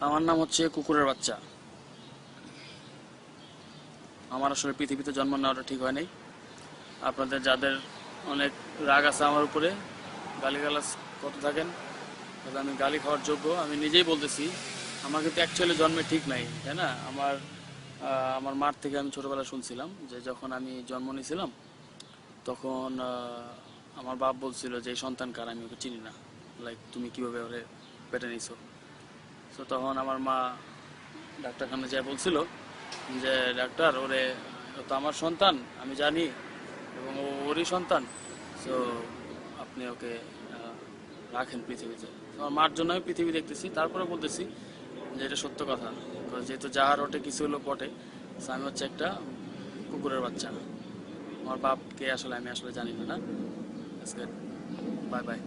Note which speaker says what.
Speaker 1: আমার নাম হচ্ছে কুকুরের বাচ্চা। আমার আসলে পৃথিবীতে জন্ম নেওয়াটা ঠিক হয় নাই। আপনাদের যাদের অনেক রাগ আছে আমার উপরে, গালিগালাজ করতে থাকেন, তাহলে আমি গালি খাওয়ার যোগ্য। আমি নিজেই বলতেছি, আমার কিন্তু অ্যাকচুয়ালি জন্মে ঠিক নাই, তাই না? আমার মার থেকে আমি ছোটবেলা শুনছিলাম যে যখন আমি জন্ম নিয়েছিলাম তখন আমার বাপ বলছিল যে এই সন্তান কার, আমি ওকে চিনি না, লাইক তুমি কিভাবে ওরে পেটে নিছো। তো তখন আমার মা ডাক্তারখানে যা বলছিল যে ডাক্তার, ও তো আমার সন্তান, আমি জানি, এবং ওরই সন্তান। সো আপনি ওকে রাখেন পৃথিবীতে। তো আমার মার জন্য আমি পৃথিবী দেখতেছি, তারপরে বলতেছি যে এটা সত্য কথা। যেহেতু যাহার ওটে কিছু হলো পটে, so আমি হচ্ছে একটা কুকুরের বাচ্চা। আমার বাপকে আসলে আমি জানি না। না, আজকে বাই বাই।